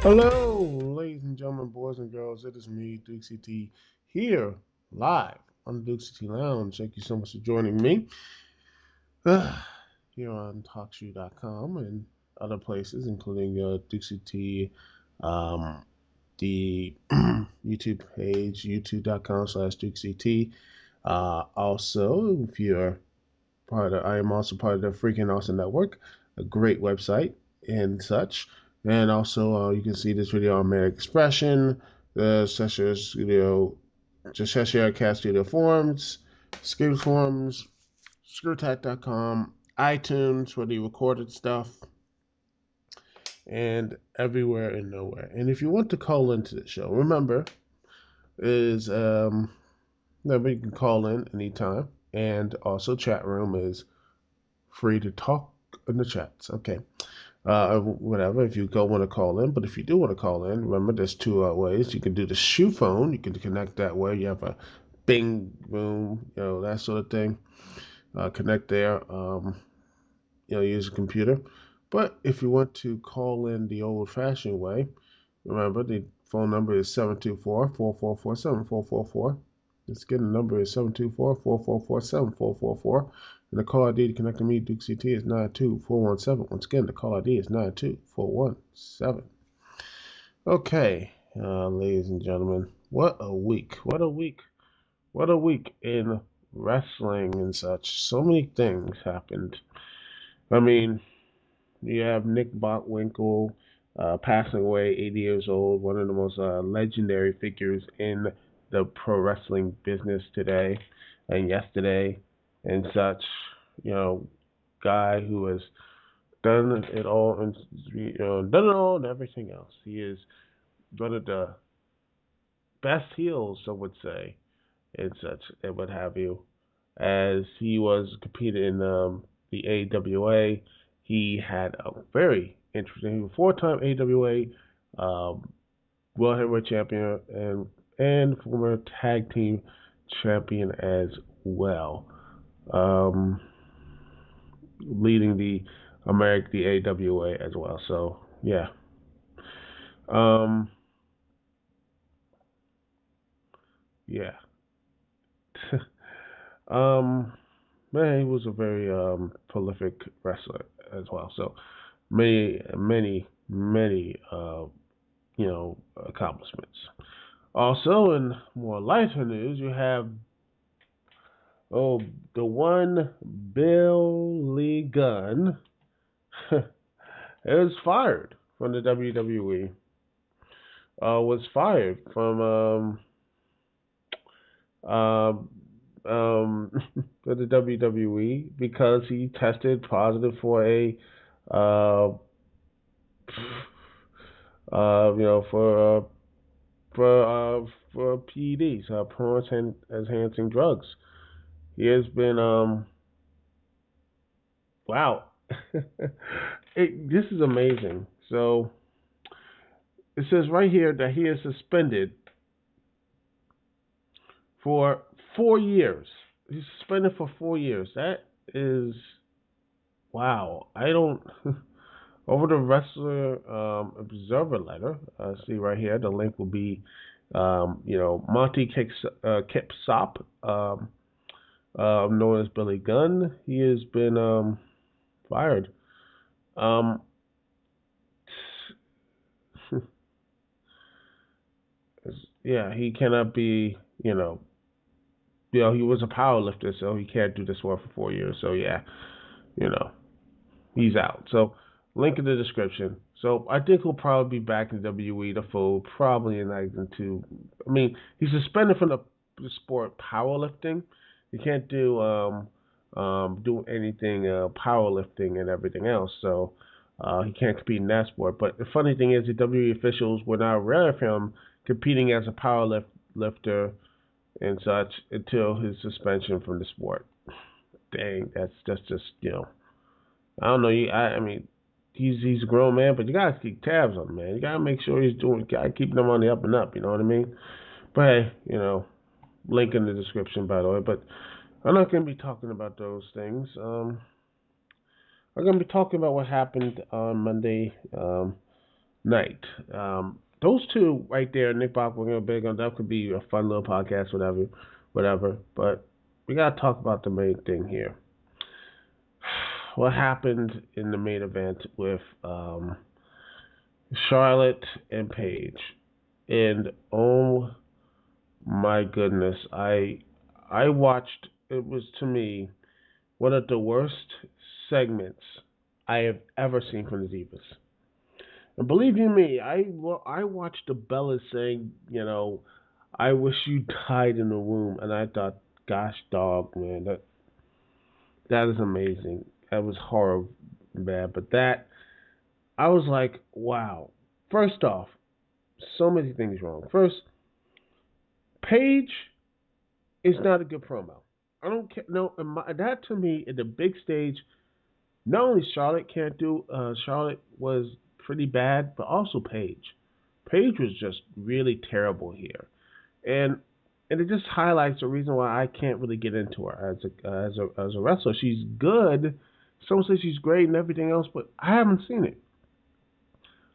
Hello, ladies and gentlemen, boys and girls. It is me, Dukect, here live on the Dukect Lounge. Thank you so much for joining me here on TalkShoe.com and other places, including Dukect, the YouTube page, youtube.com/Dukect. Also, if you're I am also part of the Freaking Awesome Network, a great website and such. And also, you can see this video on Manic Expression, the Cheshire Studio, the Cheshire Cat Studio Forums, Screw Forums, ScrewTack.com, iTunes, where they recorded stuff, and everywhere and nowhere. And if you want to call into the show, remember, is that you can call in anytime. And also, chat room is free to talk in the chats. Okay. Whatever, if you don't want to call in. But if you do want to call in, remember there's two ways. You can do the shoe phone. You can connect that way. You have a bing, boom, that sort of thing. Connect there. Use a computer. But if you want to call in the old-fashioned way, remember the phone number is 724-444-7444. Let's get the number is 724-444-7444. And the call ID to connect to me, Dukect, is 92417. Once again, the call ID is 92417. Okay, ladies and gentlemen, what a week. What a week. What a week in wrestling and such. So many things happened. I mean, you have Nick Bockwinkel passing away, 80 years old, one of the most legendary figures in the pro wrestling business today and yesterday and such. Guy who has done it all and done it all and everything else. He is one of the best heels, some would say, and such and what have you. As he was competing in the AWA, he had a very interesting four-time AWA World Heavyweight Champion and former Tag Team Champion as well, leading the AWA as well. So yeah, yeah. Man, he was a very prolific wrestler as well. So many accomplishments. Also, in more lighter news, you have the one Billy Gunn is fired from the WWE. Was fired from for the WWE because he tested positive for a for PEDs, performance enhancing drugs. He has been wow. This is amazing. So it says right here that he is suspended for 4 years. He's suspended for 4 years. That is wow. I don't. Over the Wrestler Observer letter, see right here. The link will be, Monty Kipsop, known as Billy Gunn. He has been fired. Yeah, he cannot be. He was a power lifter, so he can't do this work for 4 years. So yeah, he's out. So link in the description. So I think he'll probably be back in WWE the fold, probably in like into. I mean, he's suspended from the sport powerlifting. He can't do anything powerlifting and everything else. So he can't compete in that sport. But the funny thing is, the WWE officials were not aware of him competing as a powerlifter and such until his suspension from the sport. Dang, that's just I don't know. I mean, he's a grown man, but you gotta keep tabs on him, man. You gotta make sure he's doing. Gotta keep him on the up and up. You know what I mean? But hey, link in the description, by the way. But I'm not gonna be talking about those things. I'm gonna be talking about what happened on Monday. night. Those two right there, Nick Bockwinkel and Big on that could be a fun little podcast, whatever. But we gotta talk about the main thing here. What happened in the main event with Charlotte and Paige? And oh my goodness, I watched. It was to me one of the worst segments I have ever seen from the Divas. And believe you me, I watched the Bellas saying, I wish you died in the womb, and I thought, gosh, dog, man, that is amazing. That was horrible, bad, but that I was like, wow. First off, so many things wrong. First, Paige is not a good promo. I don't care. No, that to me, in the big stage, not only Charlotte can't do. Charlotte was pretty bad, but also Paige. Paige was just really terrible here, and and it just highlights the reason why I can't really get into her as a wrestler. She's good. Someone says she's great and everything else, but I haven't seen it.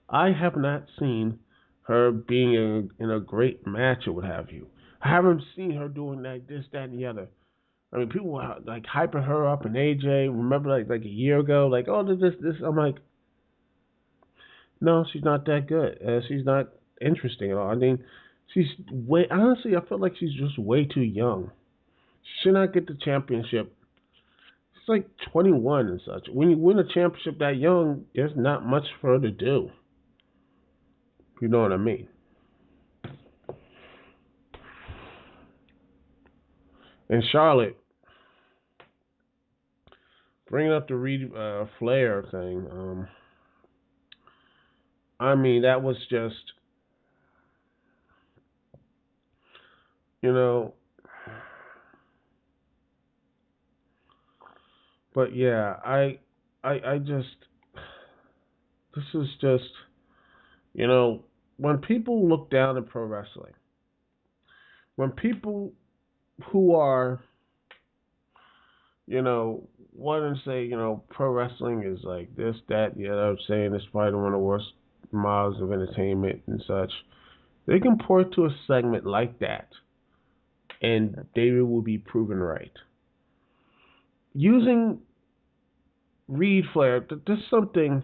I have not seen her being in a great match or what have you. I haven't seen her doing like this, that, and the other. I mean, people were like hyping her up and AJ. Remember, like a year ago, like, oh, this. I'm like, no, she's not that good. She's not interesting at all. I mean, she's way. Honestly, I feel like she's just way too young. She should not get the championship. She's like 21 and such. When you win a championship that young, there's not much for her to do. You know what I mean? And Charlotte, bringing up the Reed Flair thing. I mean, that was just, you know, but yeah, I just, this is just, you know, when people look down at pro wrestling, when people who are, want to say, pro wrestling is like this, that, I'm saying it's probably one of the worst models of entertainment and such, they can point to a segment like that, and David will be proven right. Using Reed Flair, this is something.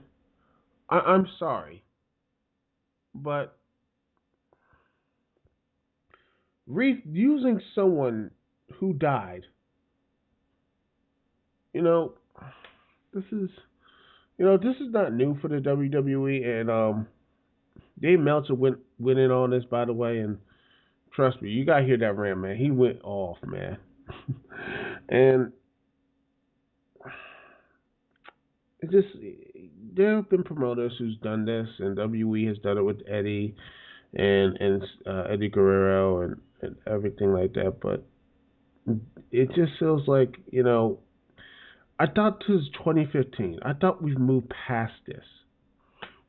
I'm sorry, but using someone who died, you know, this is this is not new for the WWE, and Dave Meltzer went in on this, by the way, and trust me, you gotta hear that rant, man. He went off, man, and it just there have been promoters who's done this, and WWE has done it with Eddie and Eddie Guerrero and everything like that, but it just feels like I thought this was 2015. I thought we've moved past this.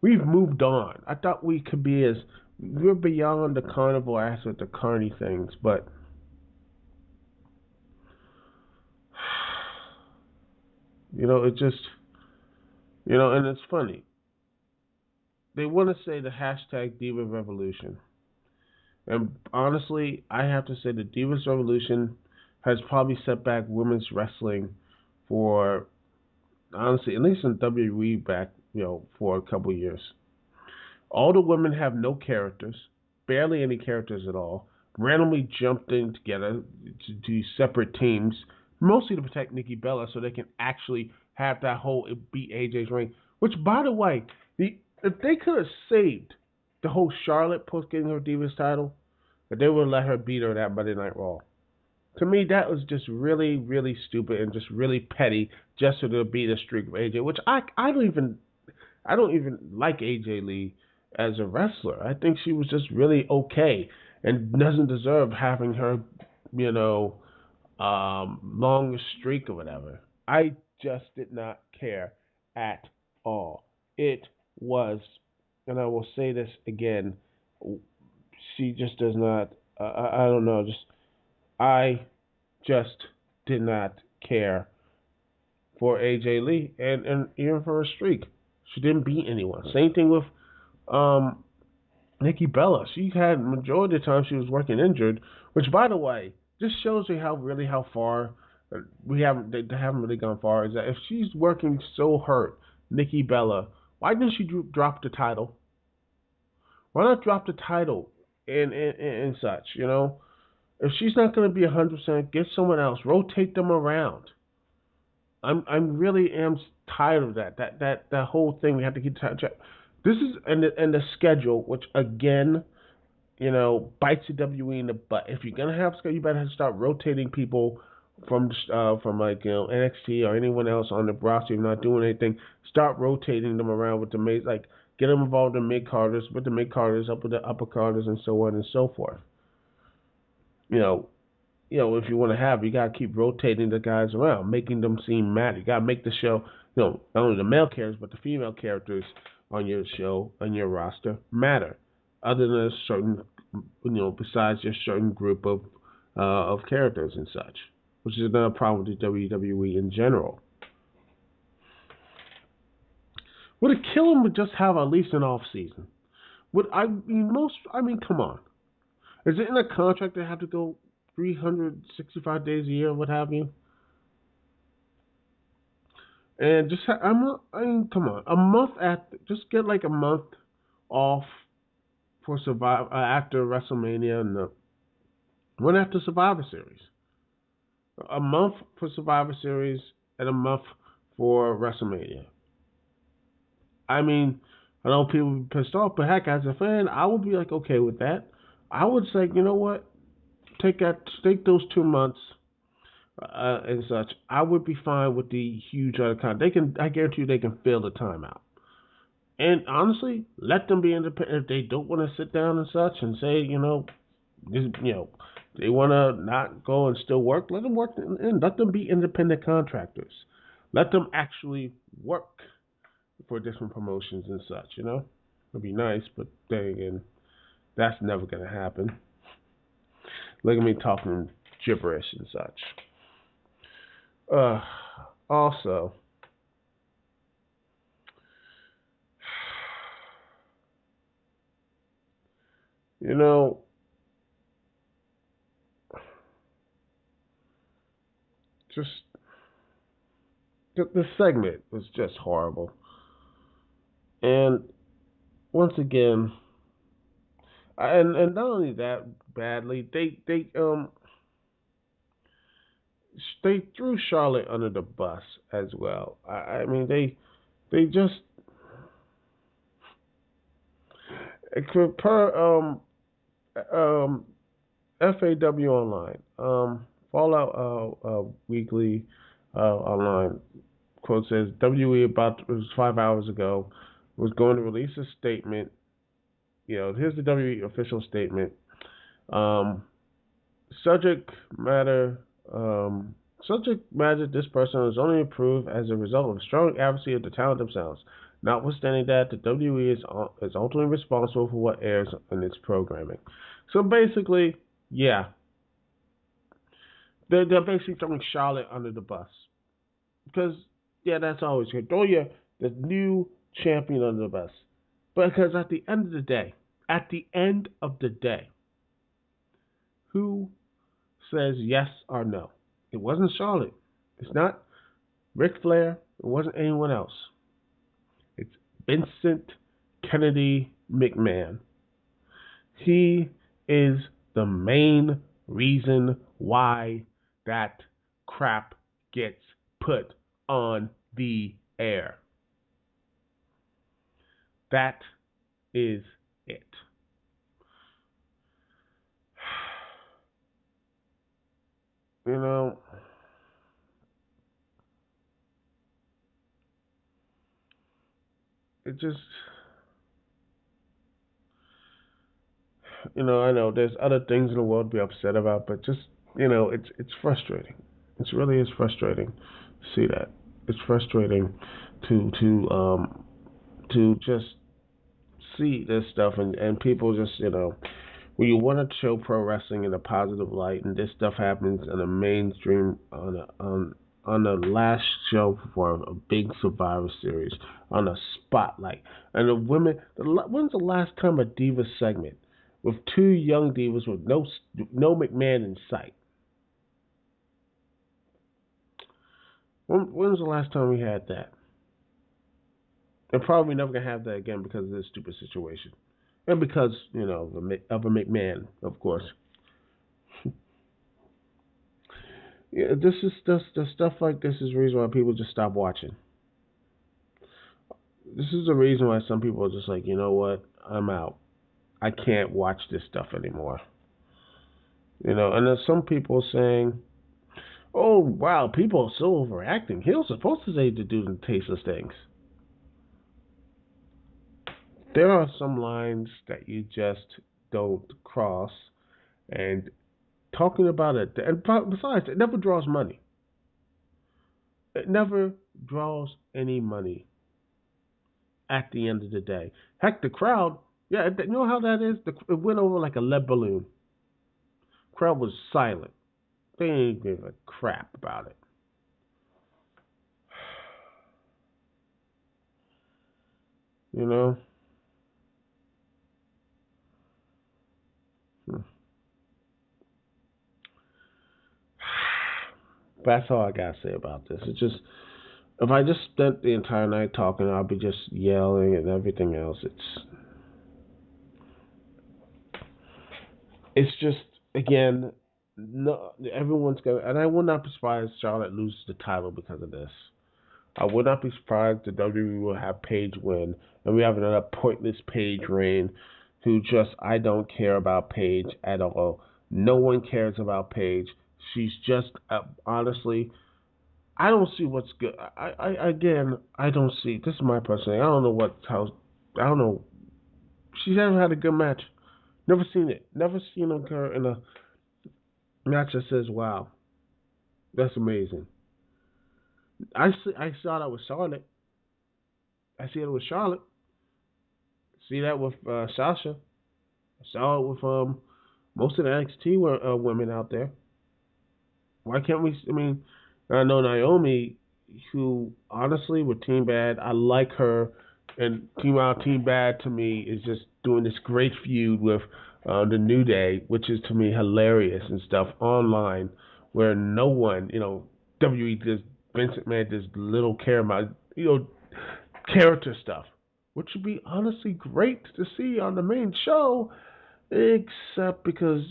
We've moved on. I thought we could be we're beyond the carnival aspect, the carny things, but it just and it's funny. They want to say the hashtag Diva Revolution, and honestly, I have to say the Divas Revolution has probably set back women's wrestling for honestly, at least in WWE back for a couple years. All the women have no characters, barely any characters at all. Randomly jumped in together to do separate teams, mostly to protect Nikki Bella, so they can actually have that whole beat AJ's reign. Which, by the way, if they could have saved the whole Charlotte post getting her Divas title, if they would have let her beat her that Monday Night Raw. To me, that was just really, really stupid and just really petty, just to beat a streak of AJ. Which I don't even like AJ Lee as a wrestler. I think she was just really okay and doesn't deserve having her, you know, long streak or whatever. I just did not care at all. It was, and I will say this again, she just does not. I don't know. I just did not care for AJ Lee and even for her streak. She didn't beat anyone. Same thing with Um, Nikki Bella, she had majority of the time she was working injured, which by the way, just shows you how far they haven't really gone far. Is that if she's working so hurt, Nikki Bella, why didn't she drop the title? Why not drop the title and such? If she's not going to be 100%, get someone else. Rotate them around. I'm really am tired of that whole thing. We have to keep track. This is and the schedule, which again, bites the WWE in the butt. If you're gonna have schedule, you better start rotating people from like NXT or anyone else on the roster. You're not doing anything. Start rotating them around with the main, like get them involved in mid carders, with the mid carders up with the upper carders, and so on and so forth. You know, if you want to have, you gotta keep rotating the guys around, making them seem mad. You gotta make the show, not only the male characters but the female characters on your show, on your roster, matter. Other than a certain, besides your certain group of characters and such, which is another problem with the WWE in general. Would it kill them to just have at least an off season? Would I mean most? I mean, come on. Is it in a contract they have to go 365 days a year, what have you? And just I mean, come on, a month just get like a month off for Survivor after WrestleMania and the one after Survivor Series. A month for Survivor Series and a month for WrestleMania. I mean, I know people be pissed off, but heck, as a fan, I would be like okay with that. I would say, you know what, take those 2 months and such. I would be fine with the huge other con. I guarantee you, they can fill the timeout. And honestly, let them be independent. If they don't want to sit down and such and say, they want to not go and still work, let them work and let them be independent contractors. Let them actually work for different promotions and such. It'd be nice, but then again, that's never gonna happen. Look at me talking gibberish and such. Uh, Also, you know, just the segment was just horrible. And once again, and not only that badly, they threw Charlotte under the bus as well. I mean they just per um FAW online Fallout Weekly online quote says WWE about it was 5 hours ago was going to release a statement. Here's the WWE official statement. Um, subject matter. Um, Subject matter. This person was only approved as a result of strong advocacy of the talent themselves. Notwithstanding that, the WWE is ultimately responsible for what airs in its programming. So basically, yeah, they're basically throwing Charlotte under the bus because yeah, that's always good. Throw the new champion under the bus, because at the end of the day, who says yes or no? It wasn't Charlotte. It's not Ric Flair. It wasn't anyone else. It's Vincent Kennedy McMahon. He is the main reason why that crap gets put on the air. That is it. You know, it just, I know there's other things in the world to be upset about, but just, it's frustrating. It really is frustrating to see that. It's frustrating to just see this stuff and people just, when you want to show pro wrestling in a positive light and this stuff happens in a mainstream on on the last show for a big Survivor Series on a spotlight. And the women, when's the last time a diva segment with two young divas with no McMahon in sight? When's the last time we had that? And probably never gonna have that again because of this stupid situation, and because of a McMahon, of course. Yeah, this is the stuff like this is the reason why people just stop watching. This is the reason why some people are just like, you know what, I'm out. I can't watch this stuff anymore. And there's some people saying, "Oh wow, people are so overacting. He was supposed to say to do the tasteless things." There are some lines that you just don't cross, and talking about it, and besides, it never draws money. It never draws any money at the end of the day. Heck, the crowd, yeah, you know how that is? It went over like a lead balloon. Crowd was silent. They didn't give a crap about it. You know? Hmm. That's all I gotta say about this. It's just, if I just spent the entire night talking, I'll be just yelling and everything else. It's just, again, no, everyone's gonna, and I will not be surprised Charlotte loses the title because of this. I would not be surprised the WWE will have Paige win, and we have another pointless Paige reign, who just, I don't care about Paige at all. No one cares about Paige. She's just, honestly, I don't see what's good. Again, I don't see. This is my personal thing. I don't know I don't know. She's never had a good match. Never seen it. Never seen her in a match that says, "Wow, that's amazing." I saw that with Charlotte. I see it with Charlotte. See that with Sasha. I saw it with most of the NXT women out there. Why can't we? I mean, I know Naomi, who honestly with Team Bad, I like her, and Team Bad to me is just doing this great feud with the New Day, which is to me hilarious and stuff online, where no one, WWE does Vince McMahon does little care about character stuff, which would be honestly great to see on the main show, except because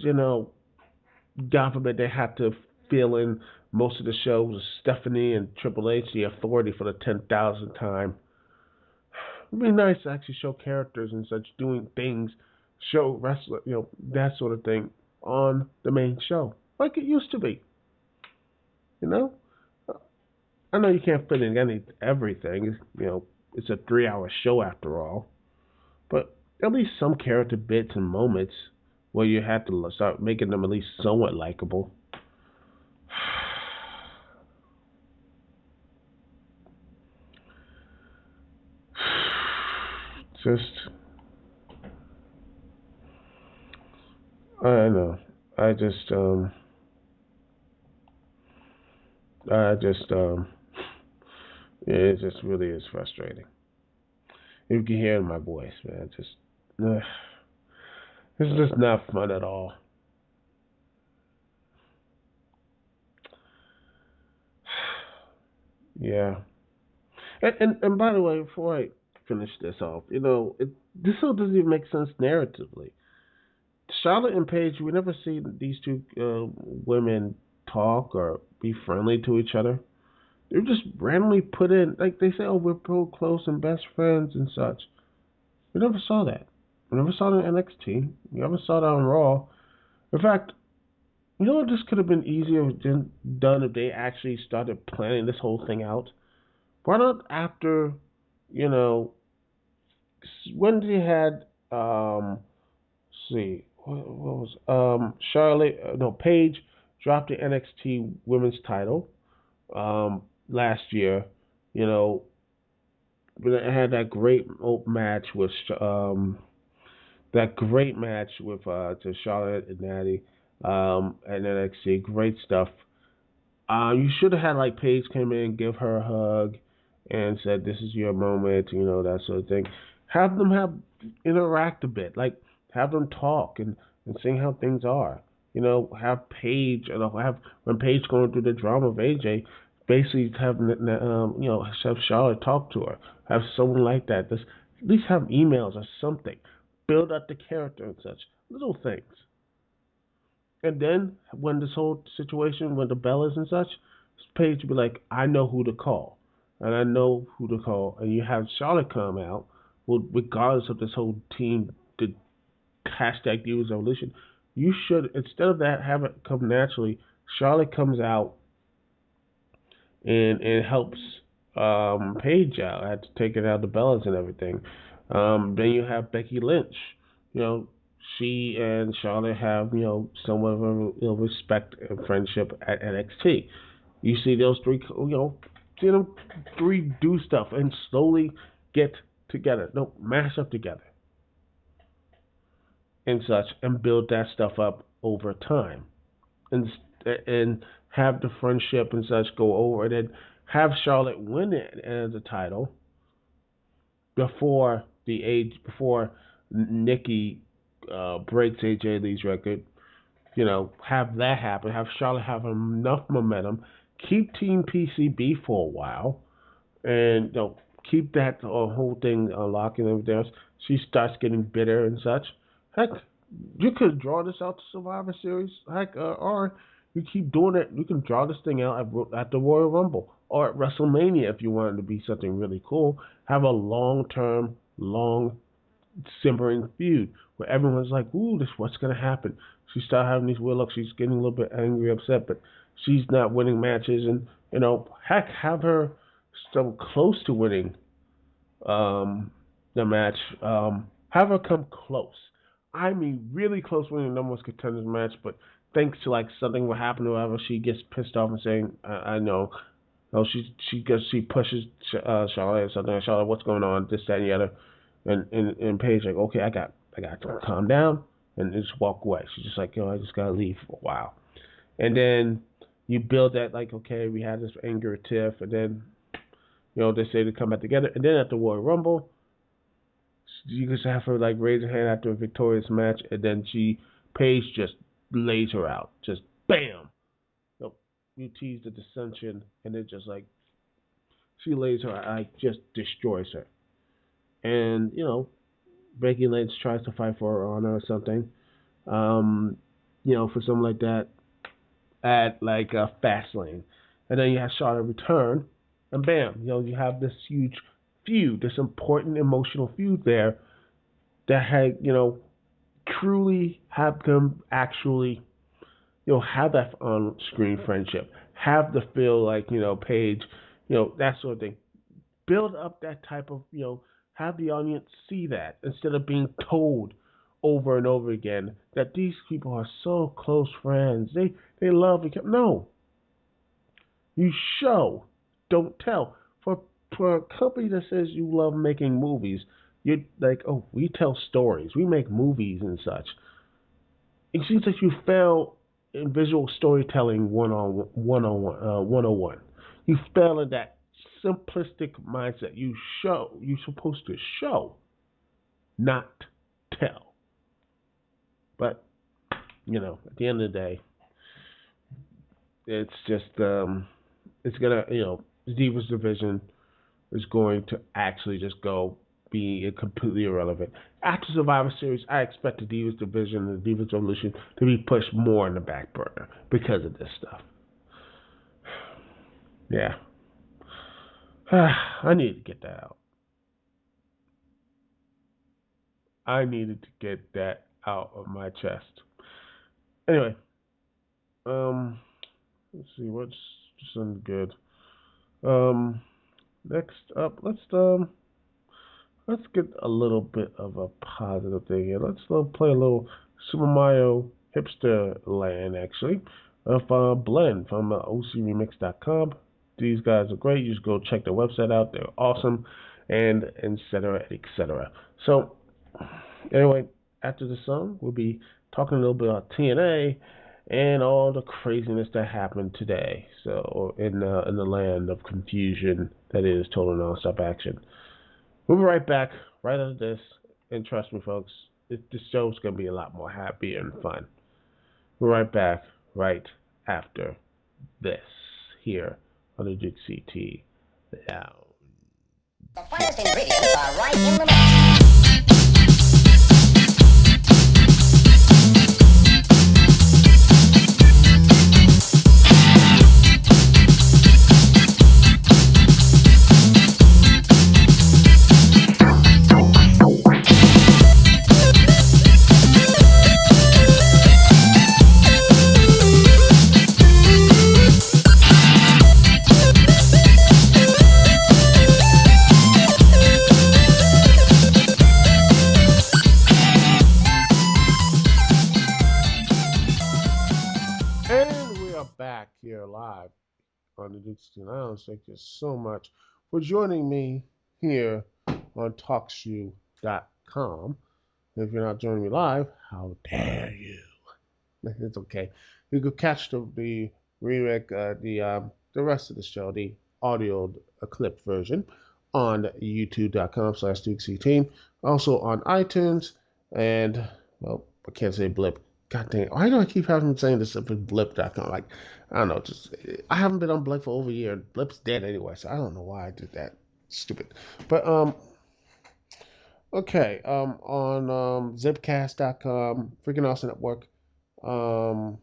God forbid they had to fill in most of the show with Stephanie and Triple H, the authority for the 10,000th time. It'd be nice to actually show characters and such doing things, show wrestler, that sort of thing on the main show, like it used to be. You know, I know you can't fit in everything. It's a 3-hour show after all, but at least some character bits and moments where you have to start making them at least somewhat likable. Just, I know. I just, I just, it just really is frustrating. You can hear it in my voice, man. Just, it's just not fun at all. Yeah. And by the way, before I finish this off, this all doesn't even make sense narratively. Charlotte and Paige, we never see these two women talk or be friendly to each other. They're just randomly put in, like they say, oh, we're so close and best friends and such. We never saw that. We never saw it in NXT. We never saw that on Raw. In fact, this could have been easier done if they actually started planning this whole thing out. Why not after, you know, when they had, see, what was, Charlotte, no, Paige dropped the NXT Women's title, last year, you know, it had that great match with to Charlotte and Natty, and NXT, great stuff. You should have had like Paige come in, give her a hug, and said, "This is your moment," that sort of thing. Have them have interact a bit, like have them talk and see how things are. Have Paige, have when Paige going through the drama of AJ, basically have have Charlotte talk to her, have someone like that. Just at least have emails or something. Build up the character and such little things. And then when this whole situation with the Bellas and such, Paige would be like, I know who to call. And I know who to call. And you have Charlotte come out, well, regardless of this whole team, the hashtag Divas Evolution, you should, instead of that, have it come naturally. Charlotte comes out and helps Paige out at taking out the Bellas and everything. Then you have Becky Lynch. You know, she and Charlotte have somewhat of a respect and friendship at NXT. You see those three, see them three do stuff and slowly get together. No, mash up together and such, and build that stuff up over time, and and have the friendship and such go over, and then have Charlotte win it as a title before Nikki breaks AJ Lee's record. Have that happen. Have Charlotte have enough momentum. Keep Team PCB for a while, and keep that whole thing unlocking and everything else. She starts getting bitter and such. Heck, you could draw this out to Survivor Series. Heck, or you keep doing it. You can draw this thing out at the Royal Rumble or at WrestleMania if you wanted to be something really cool. Have a long-term, long simmering feud where everyone's like, "Ooh, this what's gonna happen?" She started having these weird looks. She's getting a little bit angry, upset, but she's not winning matches. And heck, have her so close to winning the match. Have her come close. I mean, really close winning the number one contenders match, but thanks to like something will happen or whatever, she gets pissed off and saying, "I know." No, she pushes Charlotte or something. Charlotte, what's going on? This, that, and the other. And Paige like, okay, I got to calm down and just walk away. She's just like, I just gotta leave for a while. And then you build that like, okay, we had this anger tiff, and then they say to come back together, and then at the Royal Rumble, you just have her like raise her hand after a victorious match, and then Paige just lays her out, just bam. You tease the dissension, and it just like she lays her, like just destroys her. And Becky Lynch tries to fight for her honor or something, for something like that at like a Fastlane, and then you have Charlotte return, and bam, you have this huge feud, this important emotional feud there that had truly have them actually have that on screen friendship, have the feel like Paige, that sort of thing. Build up that type of have the audience see that instead of being told over and over again that these people are so close friends. They love each other. No, you show, don't tell. For a company that says you love making movies, you're like, oh, we tell stories, we make movies and such. It seems like you fail in visual storytelling 101. You fail in that simplistic mindset. You're supposed to show, not tell. But at the end of the day, it's just it's gonna the Divas division is going to actually just go be completely irrelevant. After Survivor Series, I expect the Divas division and the Divas Revolution to be pushed more in the back burner because of this stuff. Yeah. I needed to get that out. I needed to get that out of my chest. Anyway, um, let's see what's some good. Um, next up, let's get a little bit of a positive thing here. Let's play a little Super Mario Hipster Land, actually, of Blend from OCRemix.com. These guys are great. You just go check their website out. They're awesome, and etc. etc. So, anyway, after the song, we'll be talking a little bit about TNA and all the craziness that happened today. So in the land of confusion that is total nonstop action. We'll be right back right after this, and trust me, folks, this show's gonna be a lot more happy and fun. We're right back right after this here on the Dukect Lounge. The finest ingredients are right in the mix. And we are back here live on the Dukect Lounge. Thank you so much for joining me here on TalkShoe.com. If you're not joining me live, how dare you? It's okay. You could catch the remake, the rest of the show, the audio clip version, on YouTube.com/DukecTeam. Also on iTunes and, well, I can't say blip. God dang it. Why do I keep having saying this up with blip.com? Like, I don't know. Just I haven't been on Blip for over a year. Blip's dead anyway, so I don't know why I did that. Stupid. But okay. On Zipcast.com, Freaking Awesome Network. Um,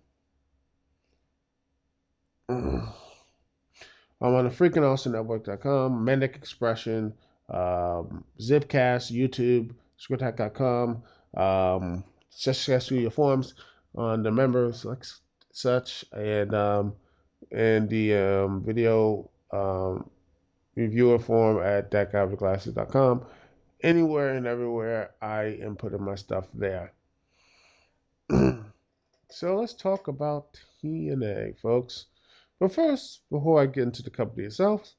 I'm on the Freaking Awesome Network.com, Mendic Expression, Zipcast, YouTube, Scriptac.com, just through your forms on the members like such, and the video reviewer form at thatguywithglasses.com. Anywhere and everywhere, I am putting my stuff there. So let's talk about TNA, folks. But first, before I get into the company itself,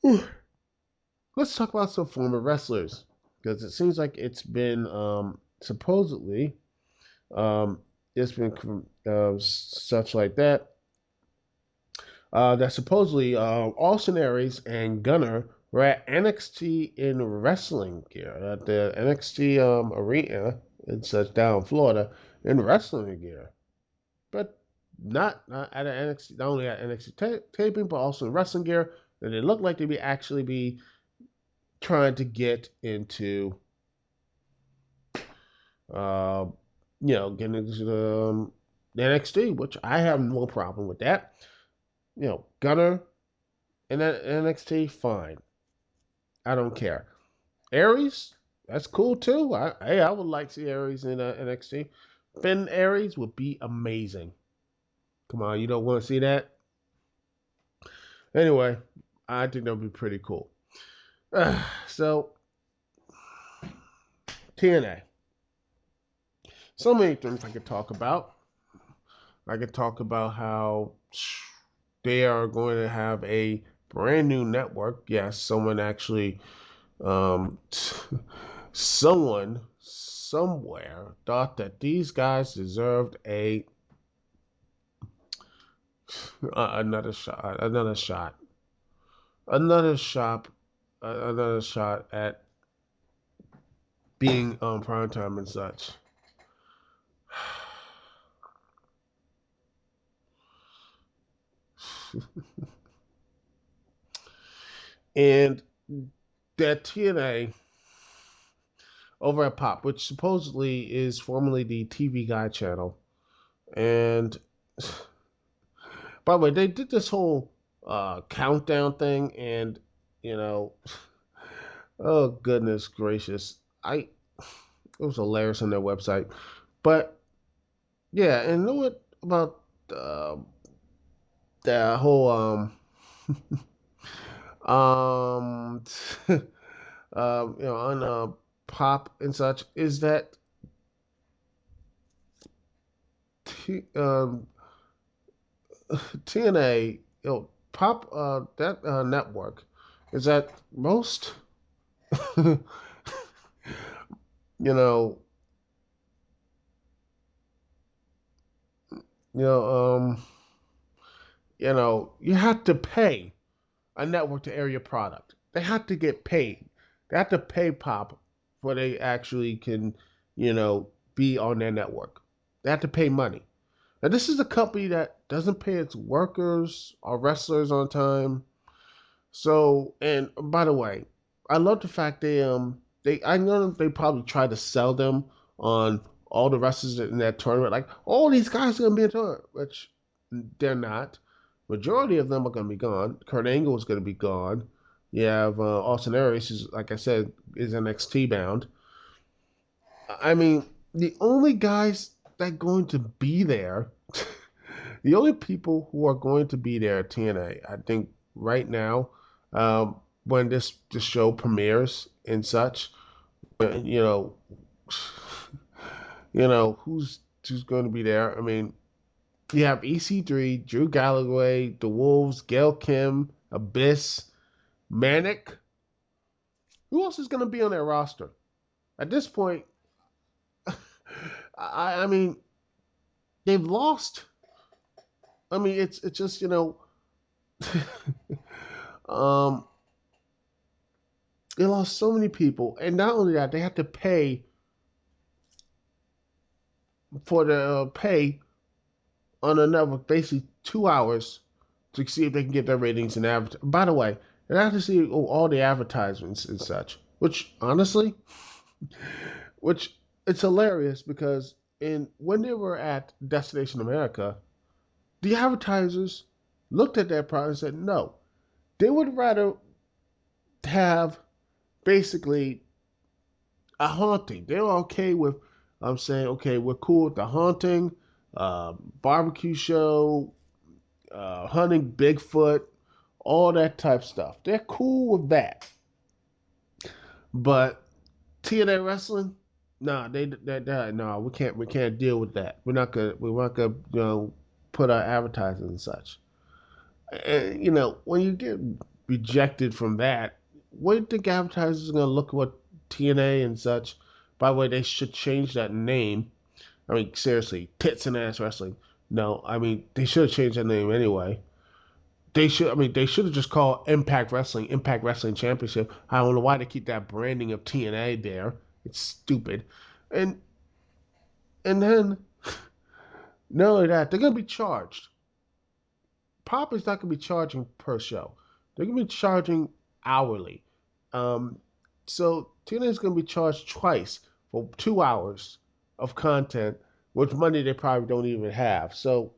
let's talk about some former wrestlers. Because it seems like it's been supposedly, it's been such like that, that supposedly Austin Aries and Gunner were at NXT in wrestling gear, at the NXT arena and such down in Florida in wrestling gear. But not at an NXT, not only at NXT taping, but also in wrestling gear. And it looked like they'd be actually be trying to get into, uh, getting into the NXT, which I have no problem with that. Gunner in NXT, fine. I don't care. Aries, that's cool too. I would like to see Aries in NXT. Ben Aries would be amazing. Come on, you don't want to see that? Anyway, I think that would be pretty cool. So, TNA. So many things I could talk about. I could talk about how they are going to have a brand new network. Yes, someone actually, someone somewhere thought that these guys deserved another shot, another shot, another shot at being on prime time and such. And that TNA over at Pop, which supposedly is formerly the TV Guide channel, and by the way, they did this whole countdown thing, and you know, oh goodness gracious, it was hilarious on their website, but yeah, and you know what about uh, that whole um on Pop and such is that um, TNA, Pop, that network is that most, you know, You know, you have to pay a network to air your product. They have to get paid. They have to pay Pop for they actually can, be on their network. They have to pay money. Now, this is a company that doesn't pay its workers or wrestlers on time. So, and by the way, I love the fact they I know they probably try to sell them on all the wrestlers in that tournament, like all these guys are gonna be in the tournament, which they're not. Majority of them are gonna be gone. Kurt Angle is gonna be gone. You have Austin Aries, is like I said, is NXT bound. I mean, the only guys that are going to be there, the only people who are going to be there at TNA, I think right now, when this show premieres and such, you know, who's going to be there? I mean, you have EC3, Drew Galloway, The Wolves, Gail Kim, Abyss, Manic. Who else is going to be on their roster? At this point, I mean, they've lost. I mean, it's just um, they lost so many people, and not only that, they have to pay for the pay on another basically 2 hours to see if they can get their ratings and advert. By the way, they have to see all the advertisements and such, which honestly, which it's hilarious because in when they were at Destination America, the advertisers looked at that product and said no, they would rather have basically a haunting. They're okay with saying, okay, we're cool with the haunting, barbecue show, hunting Bigfoot, all that type stuff. They're cool with that. But TNA wrestling, nah, no, we can't deal with that. We're not gonna put our advertising and such. And when you get rejected from that, what do you think advertisers are gonna look at what TNA and such? By the way, they should change that name. I mean, seriously, tits and ass wrestling. No, I mean they should have changed that name anyway. They should have just called Impact Wrestling Championship. I don't know why they keep that branding of TNA there. It's stupid. And and then not only that, they're gonna be charged. Pop is not gonna be charging per show. They're gonna be charging hourly. Um, so TNA is gonna be charged twice for 2 hours of content, which money they probably don't even have. So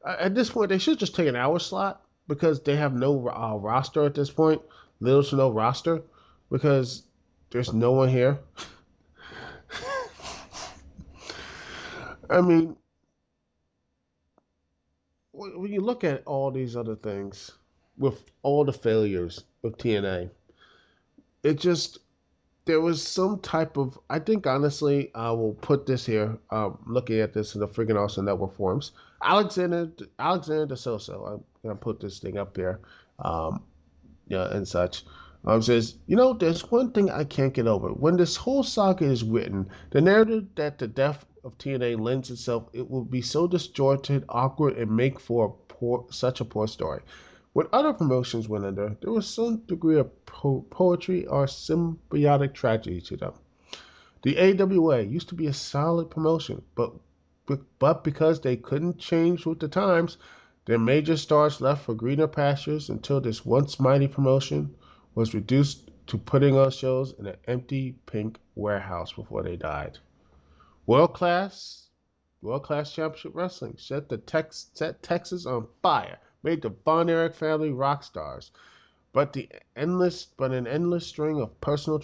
at this point, they should just take an hour slot because they have no roster at this point, little to no roster, because there's no one here. I mean, when you look at all these other things, with all the failures of TNA, it just there was some type of. I think honestly, I will put this here. Looking at this in the freaking Awesome Network forums, Alexander De Sosa. I'm gonna put this thing up here. Um, and such. Says, there's one thing I can't get over. When this whole saga is written, the narrative that the death of TNA lends itself, it will be so distorted, awkward, and make for such a poor story. When other promotions went under, there was some degree of poetry or symbiotic tragedy to them. The AWA used to be a solid promotion, but because they couldn't change with the times, their major stars left for greener pastures until this once mighty promotion was reduced to putting on shows in an empty pink warehouse before they died. World class, world class championship wrestling set Texas on fire, made the Von Erich family rock stars, but an endless string of personal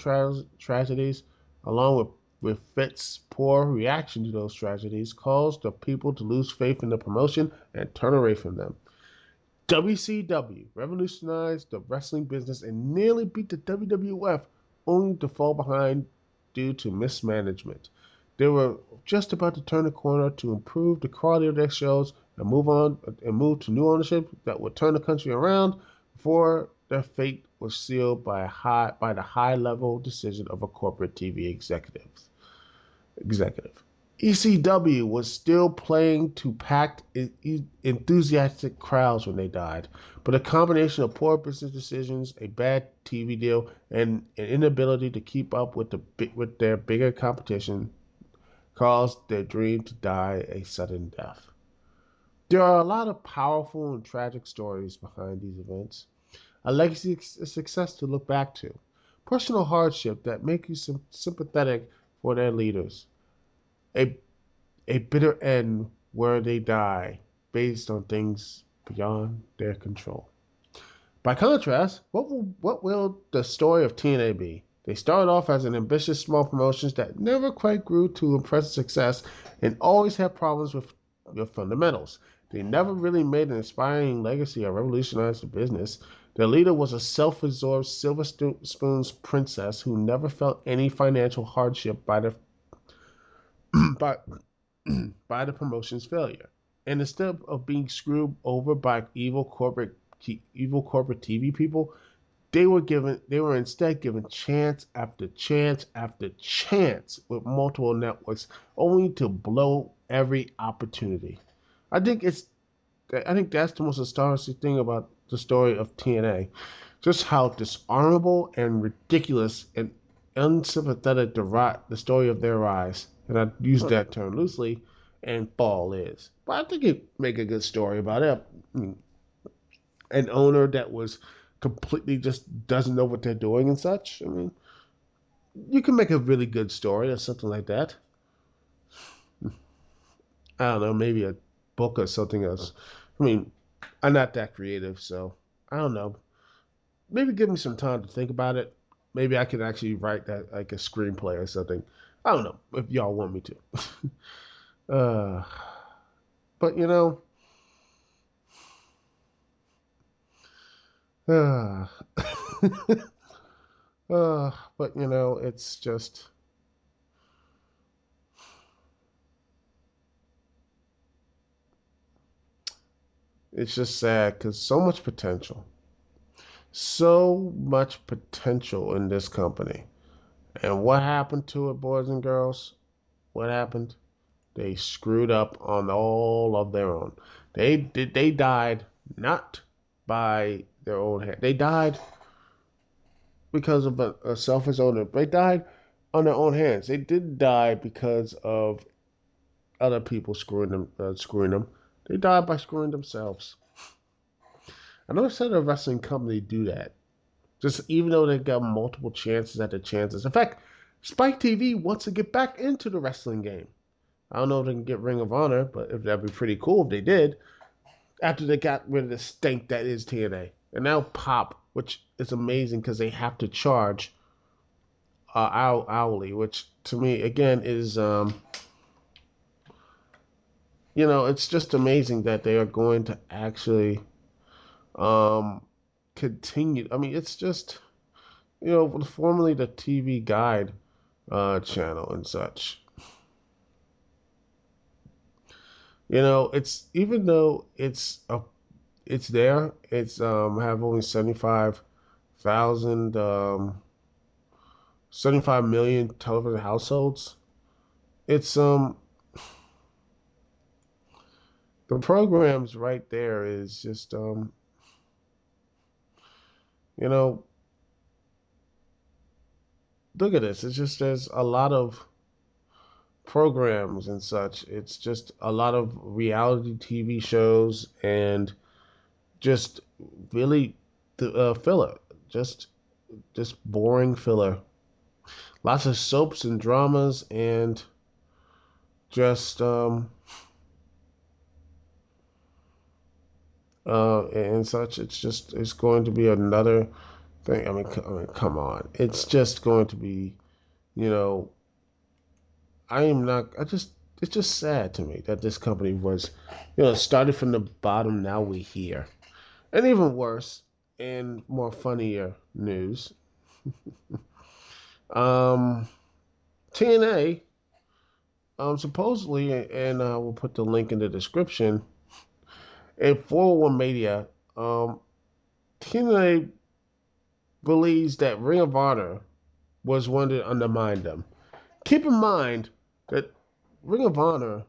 tragedies, along with Fitz's poor reaction to those tragedies, caused the people to lose faith in the promotion and turn away from them. WCW revolutionized the wrestling business and nearly beat the WWF, only to fall behind due to mismanagement. They were just about to turn the corner to improve the quality of their shows and move to new ownership that would turn the country around before their fate was sealed by the high level decision of a corporate TV executive. ECW was still playing to packed, enthusiastic crowds when they died, but a combination of poor business decisions, a bad TV deal, and an inability to keep up with their bigger competition caused their dream to die a sudden death. There are a lot of powerful and tragic stories behind these events, a legacy of success to look back to, personal hardship that make you sympathetic for their leaders, a a bitter end where they die based on things beyond their control. By contrast, what will the story of TNA be? They started off as an ambitious small promotions that never quite grew to impressive success and always had problems with their fundamentals. They never really made an inspiring legacy or revolutionized the business. Their leader was a self-absorbed silver spoons princess who never felt any financial hardship by the by by the promotion's failure. And instead of being screwed over by evil corporate TV people, they were instead given chance after chance after chance with multiple networks, only to blow every opportunity. I think it's I think that's the most astonishing thing about the story of TNA, just how dishonorable and ridiculous and unsympathetic the story of their rise, and I use that term loosely, and fall is. But I think it make a good story about it. I mean, an owner that was completely just doesn't know what they're doing and such. I mean, you can make a really good story or something like that. I don't know, maybe a book or something else. I mean, I'm not that creative, so I don't know. Maybe give me some time to think about it. Maybe I could actually write that like a screenplay or something. I don't know if y'all want me to. uh, but you know, uh, but you know, it's just sad because so much potential in this company. And what happened to it, boys and girls? What happened? They screwed up on all of their own. They died not by their own hand. They died because of a selfish owner. They died on their own hands. They didn't die because of other people screwing them. Screwing them. They died by screwing themselves. I never said a wrestling company do that. Just even though they got multiple chances at the chances. In fact, Spike TV wants to get back into the wrestling game. I don't know if they can get Ring of Honor, but if that'd be pretty cool if they did. After they got rid of the stink that is TNA, and now Pop, which is amazing because they have to charge hourly, which to me again is it's just amazing that they are going to actually um continue. I mean, it's just formerly the TV Guide channel and such. It's even though it's there, it's have only 75 million television households. It's the programs right there is just you know look at this. It's just there's a lot of programs and such. It's just a lot of reality TV shows and just really the filler. Just boring filler. Lots of soaps and dramas and just and such. It's going to be another thing. I mean, come on. It's just going to be, you know, I am not. It's just sad to me that this company was, started from the bottom. Now we're here, and even worse, and more funnier news. Um, TNA, supposedly, and we'll put the link in the description. In 401 Media, TNA believes that Ring of Honor was one that undermined them. Keep in mind that Ring of Honor,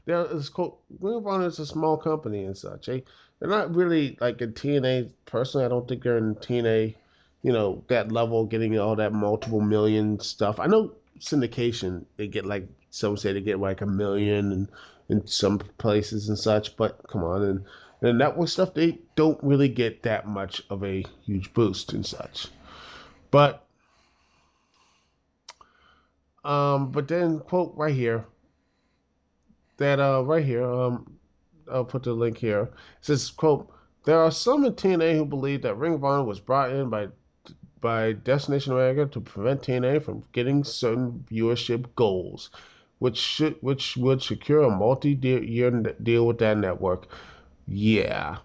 Ring of Honor is a small company and such. They're not really like in TNA. Personally, I don't think they're in TNA. That level, getting all that multiple million stuff. I know syndication, they get like some say they get like a million and in some places and such. But come on, and network stuff, they don't really get that much of a huge boost and such. But but then quote right here that right here I'll put the link here. It says, quote, there are some in TNA who believe that Ring of Honor was brought in by Destination America to prevent TNA from getting certain viewership goals, which would secure a multi-year deal with that network. Yeah.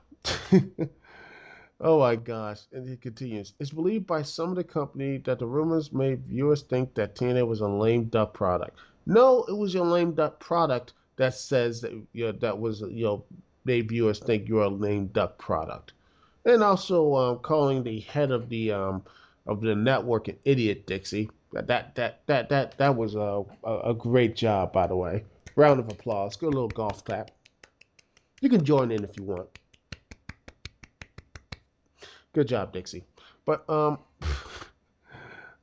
Oh my gosh. And he continues. It's believed by some of the company that the rumors made viewers think that TNA was a lame duck product. No, it was your lame duck product that says that that was made viewers think you're a lame duck product. And also calling the head of the network an idiot, Dixie. That was a great job, by the way. Round of applause. Good little golf clap. You can join in if you want. Good job, Dixie. But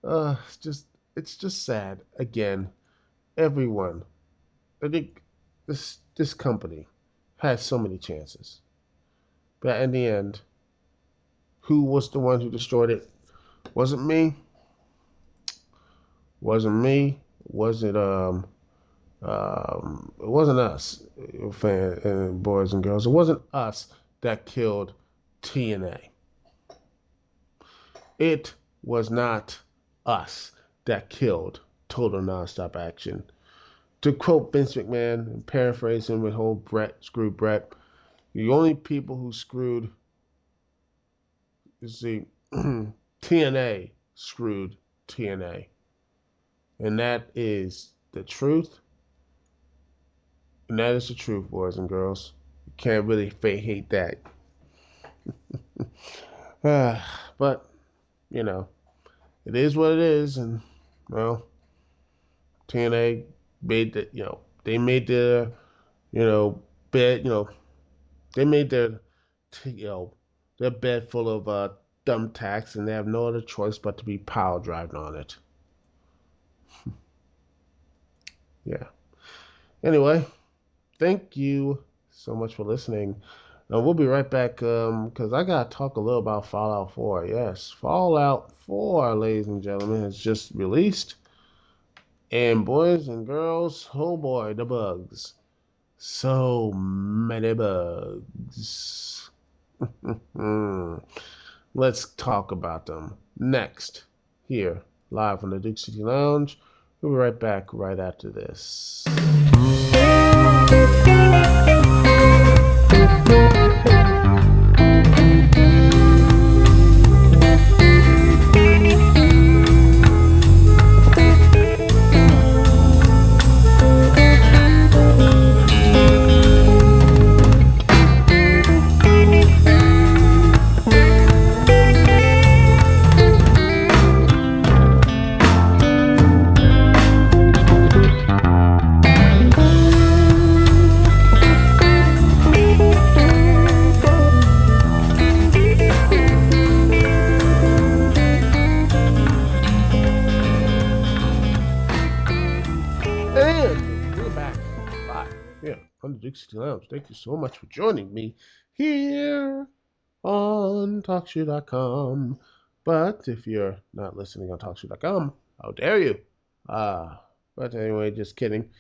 it's just sad. Again, everyone. I think this company had so many chances, but in the end, who was the one who destroyed it? Wasn't me. Wasn't me. Was it it wasn't us, fan boys and girls. It wasn't us that killed TNA. It was not us that killed Total Nonstop Action. To quote Vince McMahon and paraphrase him with whole screw Brett, the only people who screwed, you see, TNA screwed TNA. And that is the truth. And that is the truth, boys and girls. You can't really hate that. But, it is what it is. And, well, TNA made the, they made the, bed, they made you know, their bed full of thumbtacks, and they have no other choice but to be power driving on it. Yeah. Anyway, thank you so much for listening. We'll be right back because I got to talk a little about Fallout 4. Yes, Fallout 4, ladies and gentlemen, has just released. And boys and girls, oh boy, the bugs. So many bugs. Let's talk about them next, here, live from the Dukect Lounge. We'll be right back right after this. And we're back live here on the Dukect Lounge. Thank you so much for joining me here on TalkShoe.com. But if you're not listening on TalkShoe.com, how dare you? But anyway, just kidding.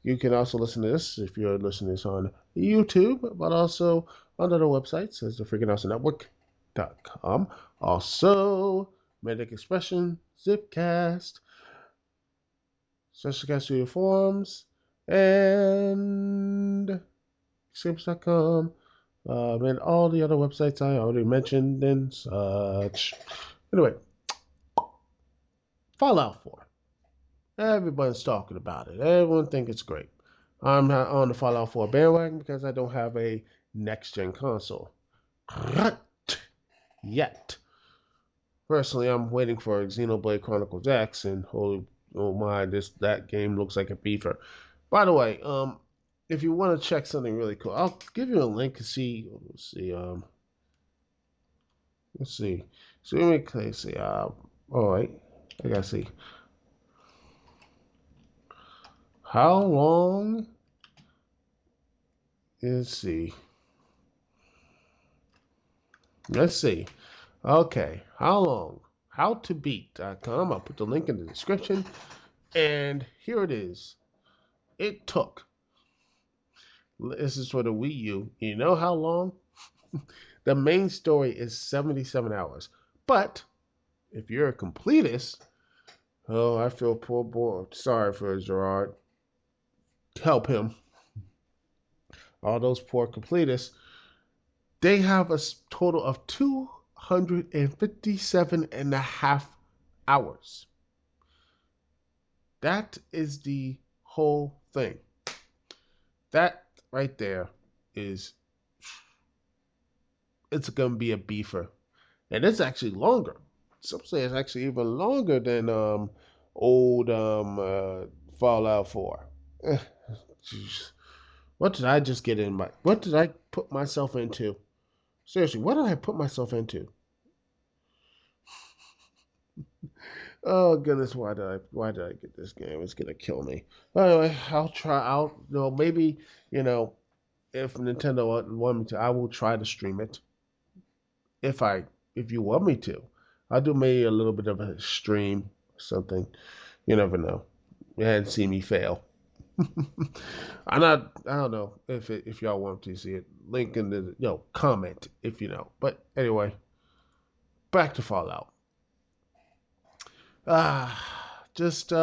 You can also listen to this if you're listening to this on YouTube, but also on other websites as the Freaking Awesome Network.com. Also, Medic Expression, Zipcast, Special Cast Studio Forums, and Escapes.com, and all the other websites I already mentioned and such. Anyway, Fallout 4. Everybody's talking about it. Everyone thinks it's great. I'm not on the Fallout 4 bandwagon because I don't have a next-gen console. Yet. Personally, I'm waiting for Xenoblade Chronicles X, and holy oh my, that game looks like a beefer. By the way, if you want to check something really cool, I'll give you a link to see. Let's see. So let me see. All right, I gotta see. How long? Let's see. Let's see. Okay, how long? HowToBeat.com. I'll put the link in the description. And here it is. It took. This is for the Wii U. You know how long? The main story is 77 hours. But if you're a completist, oh, I feel poor boy. Sorry for Gerard. Help him. All those poor completists. They have a total of 257 and a half hours. That is the whole thing. That right there is, it's going to be a beefer. And it's actually longer. Some say it's actually even longer than old Fallout 4. What did I just get in my? What did I put myself into? Seriously, what did I put myself into? Oh goodness, why did I get this game? It's gonna kill me. Anyway, I'll try out. Maybe you know if Nintendo want me to, I will try to stream it. If I if you want me to, I'll do maybe a little bit of a stream or something. You never know. You hadn't seen me fail. I'm not. I don't know if y'all want to see it. Link in the comment if you know. But anyway, back to Fallout. Just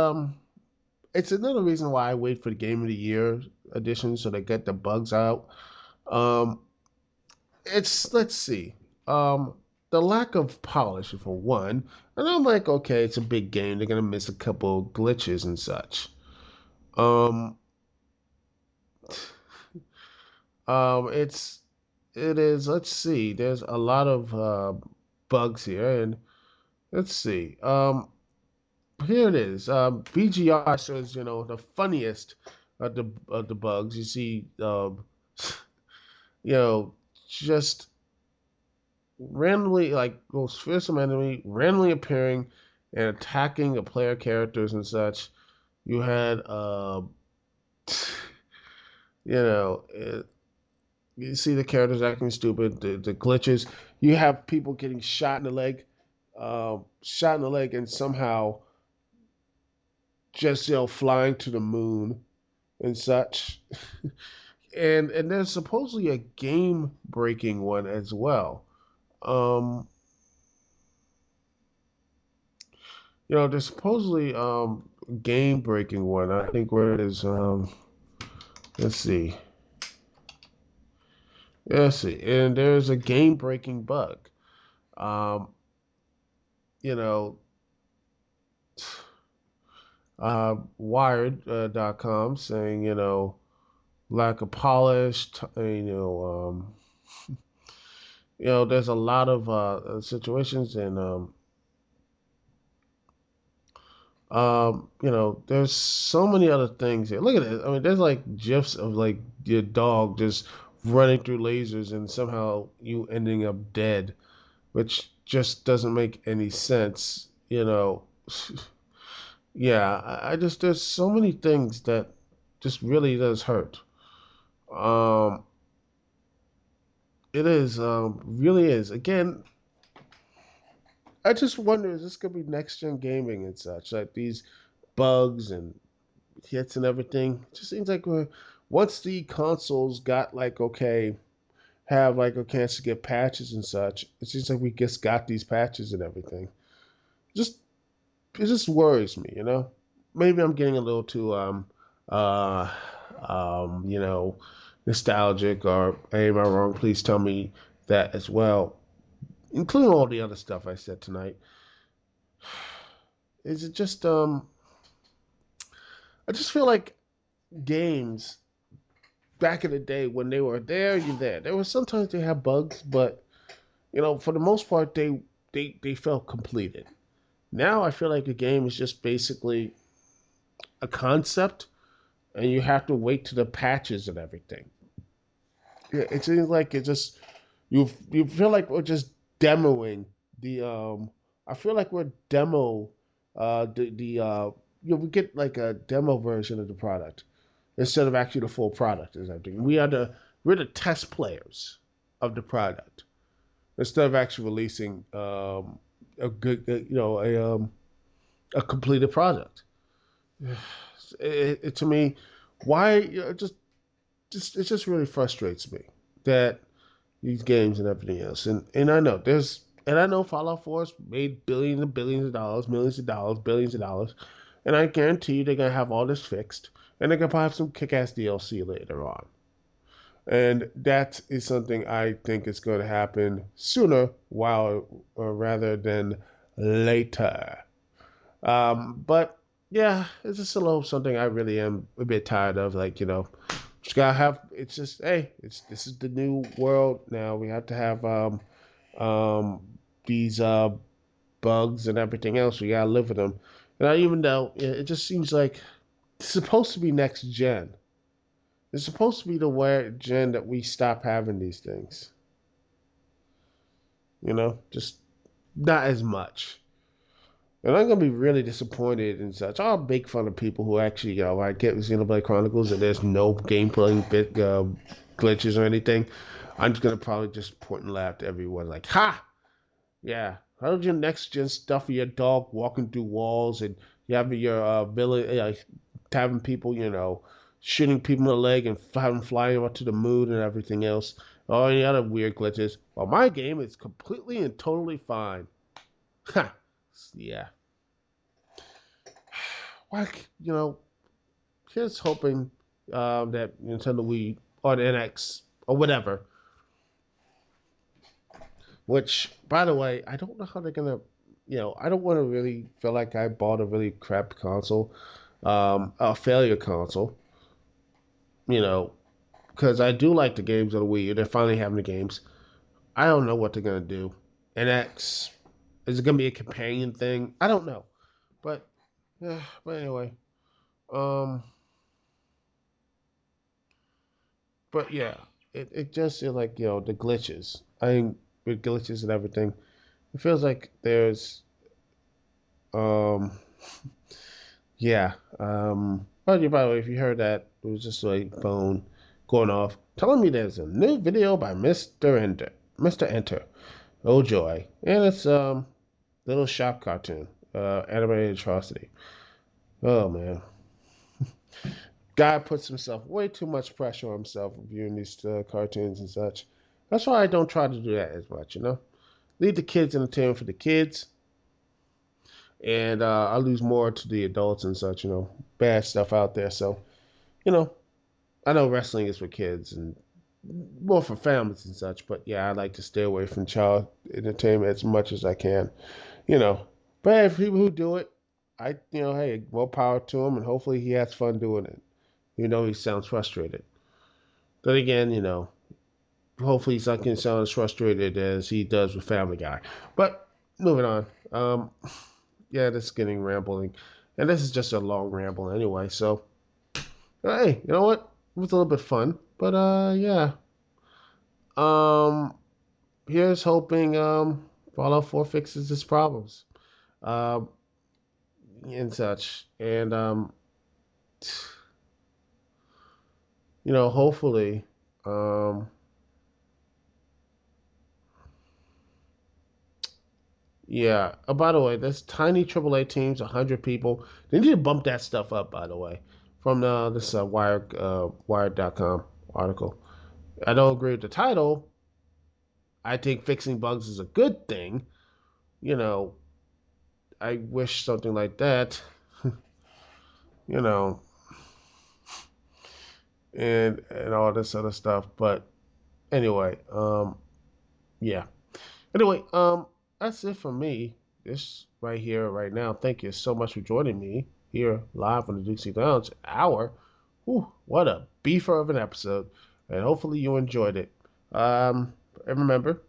it's another reason why I wait for the Game of the Year edition so they get the bugs out. Um, it's let's see. Um, the lack of polish for one, and I'm like, okay, it's a big game. They're gonna miss a couple glitches and such. Um, it is. Let's see. There's a lot of bugs here, and let's see. Here it is. BGR shows the funniest of the bugs. You see, you know, just randomly like most fearsome enemy randomly appearing and attacking the player characters and such. You had, you know, you see the characters acting stupid, the glitches. You have people getting shot in the leg, and somehow just flying to the moon and such. And there's supposedly a game breaking one as well. Um, there's supposedly game breaking one. I think where it is. Let's see. Let's see. And there's a game breaking bug. Um, you know, Wired.com saying lack of polish. There's a lot of situations and there's so many other things here. Look at it. I mean, there's like gifs of like your dog just running through lasers and somehow you ending up dead, which just doesn't make any sense. Yeah, I just there's so many things that just really does hurt. Um, it is really is. Again, I just wonder is this gonna be next gen gaming and such like these bugs and hits and everything. It just seems like once the consoles got like okay, have like a chance to get patches and such, it seems like we just got these patches and everything. Just it just worries me. Maybe I'm getting a little too uh you know nostalgic or am I wrong? Please tell me that as well, including all the other stuff I said tonight. Is it just I just feel like games back in the day when they were there, you there. There was sometimes they have bugs, but for the most part, they felt completed. Now I feel like a game is just basically. a concept, and you have to wait to the patches and everything. Yeah, it seems like it just you feel like we're just demoing the I feel like we're demo the we get like a demo version of the product instead of actually the full product is everything. We're the test players of the product instead of actually releasing a good a completed product. To me, why just it just really frustrates me that these games and everything else. And I know I know Fallout 4 has made billions and billions of dollars, millions of dollars, billions of dollars, and I guarantee you they're gonna have all this fixed, and they're gonna probably have some kick-ass DLC later on. And that is something I think is going to happen sooner, while or rather than later. But yeah, it's just a little something I really am a bit tired of. Like just gotta have. It's just hey, it's this is the new world now. We have to have um these bugs and everything else. We gotta live with them. And I even though it just seems like it's supposed to be next gen. It's supposed to be the way gen that we stop having these things. Just not as much. And I'm gonna be really disappointed and such. I'll make fun of people who actually, I get Xenoblade Chronicles and there's no gameplay bit glitches or anything. I'm just gonna probably just point and laugh to everyone like, "Ha! Yeah, how did your next gen stuff of your dog walking through walls and you have your village, having people, shooting people in the leg and having flying up to the moon and everything else, all any other weird glitches. Well, my game is completely and totally fine." Ha! Yeah. Like, here's hoping that Nintendo Wii or the NX or whatever, which, by the way, I don't know how they're gonna. I don't want to really feel like I bought a really crap console, a failure console. You know, because I do like the games of the Wii. They're finally having the games. I don't know what they're gonna do. NX, is it gonna be a companion thing? I don't know, but yeah. But anyway, um, but yeah, it just feels like the glitches. I mean, with glitches and everything, it feels like there's um yeah. By the way, if you heard that, it was just like phone going off telling me there's a new video by Mr. Enter. Mr. Enter. Oh joy. And it's little shop cartoon. Animated atrocity. Oh man. Guy puts himself way too much pressure on himself reviewing these cartoons and such. That's why I don't try to do that as much. Leave the kids entertainment for the kids, and I lose more to the adults and such. Bad stuff out there. So you know, I know wrestling is for kids and more for families and such, but yeah, I like to stay away from child entertainment as much as I can. You know, but hey, for people who do it, hey, more power to him, and hopefully he has fun doing it. He sounds frustrated. But again, hopefully he's not going to sound as frustrated as he does with Family Guy. But moving on. Yeah, this is getting rambling, and this is just a long ramble anyway. So, hey, you know what? It was a little bit fun, but yeah. Um, here's hoping Fallout 4 fixes its problems, um, and such, and hopefully, um, yeah. Oh, by the way, this tiny AAA teams, 100 people. They need to bump that stuff up. By the way, from this Wired.com article. I don't agree with the title. I think fixing bugs is a good thing. You know, I wish something like that. You know, and all this other stuff. But anyway, yeah. Anyway, that's it for me. This right here, right now. Thank you so much for joining me here live on the Dukect Lounge hour. Whew, what a beefer of an episode, and hopefully you enjoyed it. And remember,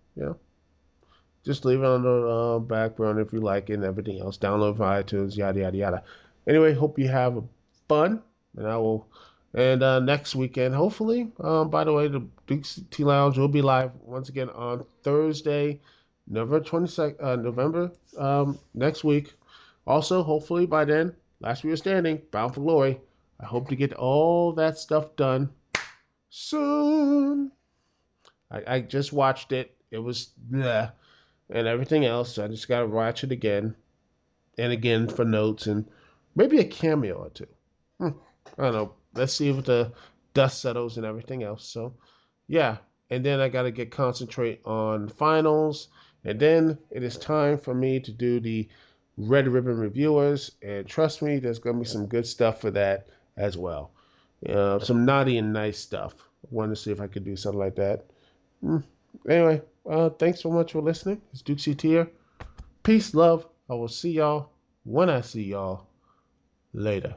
just leave it on the back burner if you like it and everything else. Download from iTunes, yada yada yada. Anyway, hope you have a fun, and I will. And next weekend, hopefully. By the way, the Dukect Lounge will be live once again on Thursday, November 22nd. November next week. Also, hopefully by then, Last We Are Standing, Bound for Glory. I hope to get all that stuff done soon. I just watched it. It was bleh, and everything else. I just gotta watch it again and again for notes and maybe a cameo or two. Hmm, I don't know. Let's see if the dust settles and everything else. So, yeah. And then I got to get concentrate on finals. And then it is time for me to do the Red Ribbon Reviewers. And trust me, there's going to be some good stuff for that as well. Some naughty and nice stuff. I wanted to see if I could do something like that. Hmm. Anyway, thanks so much for listening. It's Dukect here. Peace, love. I will see y'all when I see y'all later.